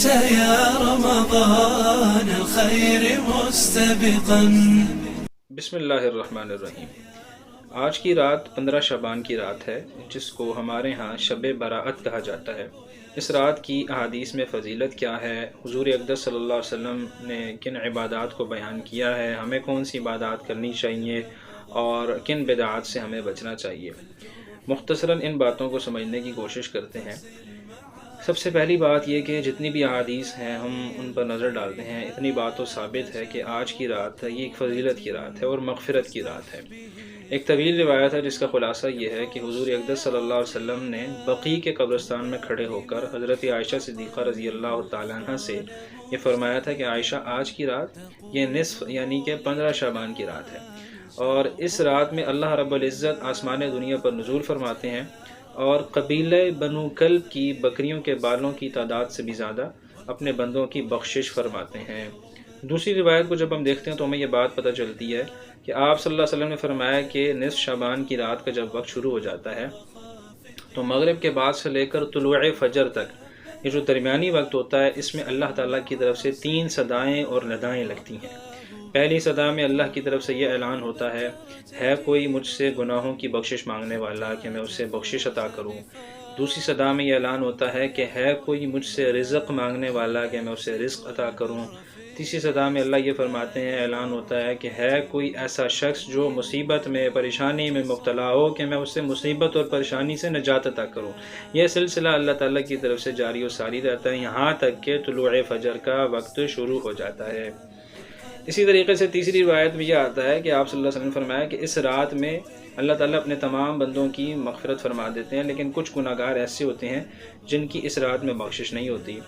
أنت يا رمضان الخير مستبقا. بسم اللہ الرحمن الرحیم۔ آج کی رات 15 شعبان کی رات ہے، جس کو ہمارے ہاں شب براءت کہا جاتا ہے۔ اس رات کی احادیث میں فضیلت کیا ہے، حضور اقدس صلی اللہ علیہ وسلم نے کن عبادات کو بیان کیا ہے، ہمیں کون سی عبادات کرنی چاہیے اور کن بدعات سے ہمیں بچنا چاہیے، مختصراً ان باتوں کو سمجھنے کی کوشش کرتے ہیں۔ سب سے پہلی بات یہ کہ جتنی بھی احادیث ہیں ہم ان پر نظر ڈالتے ہیں، اتنی بات تو ثابت ہے کہ آج کی رات یہ ایک فضیلت کی رات ہے اور مغفرت کی رات ہے۔ ایک طویل روایت ہے جس کا خلاصہ یہ ہے کہ حضور اقدس صلی اللہ علیہ وسلم نے بقیع کے قبرستان میں کھڑے ہو کر حضرت عائشہ صدیقہ رضی اللہ تعالیٰ عنہ سے یہ فرمایا تھا کہ عائشہ، آج کی رات یہ نصف یعنی کہ 15 شعبان کی رات ہے، اور اس رات میں اللہ رب العزت آسمان دنیا پر نزول فرماتے ہیں اور قبیلہ بنو کلب کی بکریوں کے بالوں کی تعداد سے بھی زیادہ اپنے بندوں کی بخشش فرماتے ہیں۔ دوسری روایت کو جب ہم دیکھتے ہیں تو ہمیں یہ بات پتہ چلتی ہے کہ آپ صلی اللہ علیہ وسلم نے فرمایا کہ نصف شعبان کی رات کا جب وقت شروع ہو جاتا ہے تو مغرب کے بعد سے لے کر طلوع فجر تک یہ جو درمیانی وقت ہوتا ہے، اس میں اللہ تعالیٰ کی طرف سے 3 صدائیں اور ندائیں لگتی ہیں۔ پہلی صدا میں اللہ کی طرف سے یہ اعلان ہوتا ہے کوئی مجھ سے گناہوں کی بخشش مانگنے والا کہ میں اسے بخشش عطا کروں۔ دوسری صدا میں یہ اعلان ہوتا ہے کہ ہے کوئی مجھ سے رزق مانگنے والا کہ میں اسے رزق عطا کروں۔ تیسری صدا میں اللہ یہ فرماتے ہیں، اعلان ہوتا ہے کہ ہے کوئی ایسا شخص جو مصیبت میں پریشانی میں مبتلا ہو کہ میں اسے مصیبت اور پریشانی سے نجات عطا کروں۔ یہ سلسلہ اللہ تعالیٰ کی طرف سے جاری و ساری رہتا ہے یہاں تک کہ طلوع فجر کا وقت شروع ہو جاتا ہے۔ اسی طریقے سے تیسری روایت میں یہ آتا ہے کہ آپ صلی اللہ علیہ وسلم نے فرمایا کہ اس رات میں اللہ تعالیٰ اپنے تمام بندوں کی مغفرت فرما دیتے ہیں، لیکن کچھ گناہ گار ایسے ہوتے ہیں جن کی اس رات میں بخشش نہیں ہوتی۔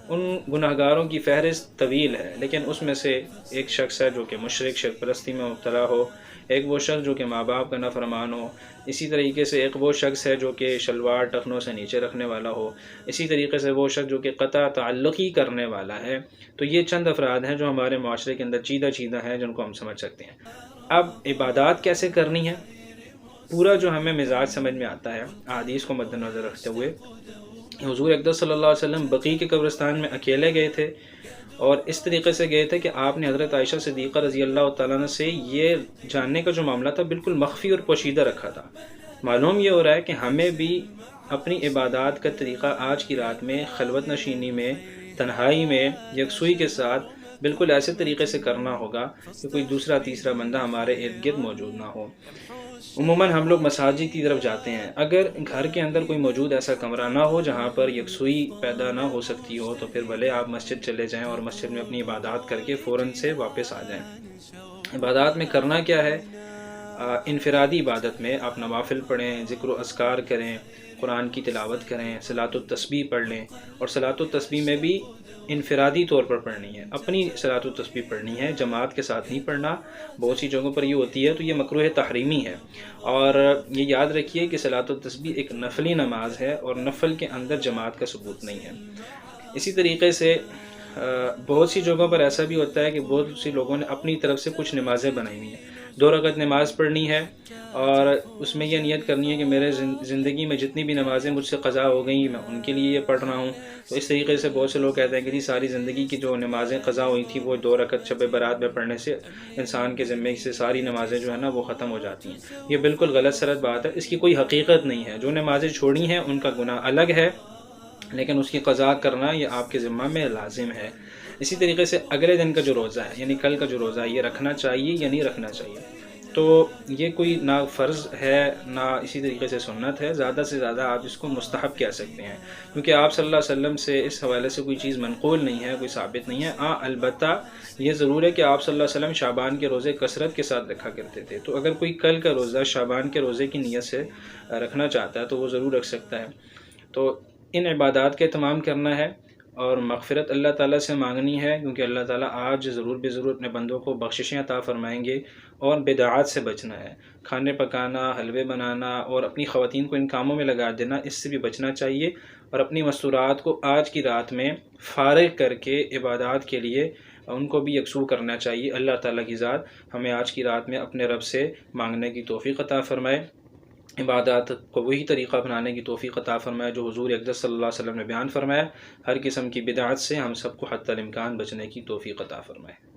ان گناہ گاروں کی فہرست طویل ہے، لیکن اس میں سے ایک شخص ہے جو کہ مشرک شرک پرستی میں مبتلا ہو، ایک وہ شخص جو کہ ماں باپ کا نافرمان ہو، اسی طریقے سے ایک وہ شخص ہے جو کہ شلوار ٹخنوں سے نیچے رکھنے والا ہو، اسی طریقے سے وہ شخص جو کہ قطع تعلقی کرنے والا ہے۔ تو یہ چند افراد ہیں جو ہمارے معاشرے کے اندر چیدہ ہیں، جن کو ہم سمجھ سکتے ہیں۔ اب عبادات کیسے کرنی ہے، پورا جو ہمیں مزاج سمجھ میں آتا ہے احادیث کو مد نظر رکھتے ہوئے۔ حضور اقدس صلی اللہ علیہ وسلم بقیع کے قبرستان میں اکیلے گئے تھے، اور اس طریقے سے گئے تھے کہ آپ نے حضرت عائشہ صدیقہ رضی اللہ تعالیٰ عنہ سے یہ جاننے کا جو معاملہ تھا بالکل مخفی اور پوشیدہ رکھا تھا۔ معلوم یہ ہو رہا ہے کہ ہمیں بھی اپنی عبادات کا طریقہ آج کی رات میں خلوت نشینی میں، تنہائی میں، یکسوئی کے ساتھ بالکل ایسے طریقے سے کرنا ہوگا کہ کوئی دوسرا تیسرا بندہ ہمارے ارد گرد موجود نہ ہو۔ عموماً ہم لوگ مساجد کی طرف جاتے ہیں، اگر گھر کے اندر کوئی موجود ایسا کمرہ نہ ہو جہاں پر یکسوئی پیدا نہ ہو سکتی ہو تو پھر بھلے آپ مسجد چلے جائیں اور مسجد میں اپنی عبادات کر کے فوراً سے واپس آ جائیں۔ عبادات میں کرنا کیا ہے؟ انفرادی عبادت میں آپ نوافل پڑھیں، ذکر و اذکار کریں، قرآن کی تلاوت کریں، صلاۃ التسبیح پڑھ لیں، اور صلاۃ التسبیح میں بھی انفرادی طور پر پڑھنی ہے، اپنی صلاۃ التسبیح پڑھنی ہے، جماعت کے ساتھ نہیں پڑھنا۔ بہت سی جگہوں پر یہ ہوتی ہے تو یہ مکروہ تحریمی ہے، اور یہ یاد رکھیے کہ صلاۃ التسبیح ایک نفلی نماز ہے اور نفل کے اندر جماعت کا ثبوت نہیں ہے۔ اسی طریقے سے بہت سی جگہوں پر ایسا بھی ہوتا ہے کہ بہت سی لوگوں نے اپنی طرف سے کچھ نمازیں بنائی ہوئی ہیں، 2 رکعت نماز پڑھنی ہے اور اس میں یہ نیت کرنی ہے کہ میرے زندگی میں جتنی بھی نمازیں مجھ سے قضا ہو گئیں میں ان کے لیے یہ پڑھ رہا ہوں۔ تو اس طریقے سے بہت سے لوگ کہتے ہیں کہ جی ساری زندگی کی جو نمازیں قضا ہوئی تھیں وہ 2 رکعت شب برات میں پڑھنے سے انسان کے ذمے سے ساری نمازیں جو ہے نا وہ ختم ہو جاتی ہیں۔ یہ بالکل غلط سرت بات ہے، اس کی کوئی حقیقت نہیں ہے۔ جو نمازیں چھوڑی ہیں ان کا گناہ الگ ہے، لیکن اس کی قضا کرنا یہ آپ کے ذمہ میں لازم ہے۔ اسی طریقے سے اگلے دن کا جو روزہ ہے یعنی کل کا جو روزہ ہے یہ رکھنا چاہیے یا نہیں رکھنا چاہیے، تو یہ کوئی نہ فرض ہے نہ اسی طریقے سے سنت ہے، زیادہ سے زیادہ آپ اس کو مستحب کہہ سکتے ہیں، کیونکہ آپ صلی اللہ علیہ وسلم سے اس حوالے سے کوئی چیز منقول نہیں ہے، کوئی ثابت نہیں ہے۔ البتہ یہ ضرور ہے کہ آپ صلی اللہ علیہ وسلم شعبان کے روزے کثرت کے ساتھ رکھا کرتے تھے، تو اگر کوئی کل کا روزہ شعبان کے روزے کی نیت سے رکھنا چاہتا ہے تو وہ ضرور رکھ سکتا ہے۔ تو ان عبادات کا اہتمام کرنا ہے اور مغفرت اللہ تعالیٰ سے مانگنی ہے، کیونکہ اللہ تعالیٰ آج ضرور بے ضرور اپنے بندوں کو بخششیں عطا فرمائیں گے، اور بدعات سے بچنا ہے، کھانے پکانا، حلوے بنانا اور اپنی خواتین کو ان کاموں میں لگا دینا، اس سے بھی بچنا چاہیے، اور اپنی مستورات کو آج کی رات میں فارغ کر کے عبادات کے لیے ان کو بھی یکسو کرنا چاہیے۔ اللہ تعالیٰ کی ذات ہمیں آج کی رات میں اپنے رب سے مانگنے کی توفیق عطا فرمائے۔ عبادات کو وہی طریقہ اپنانے کی توفیق عطا فرمائے جو حضور اقدس صلی اللہ علیہ وسلم نے بیان فرمایا۔ ہر قسم کی بدعت سے ہم سب کو حتی الامکان بچنے کی توفیق عطا فرمائے۔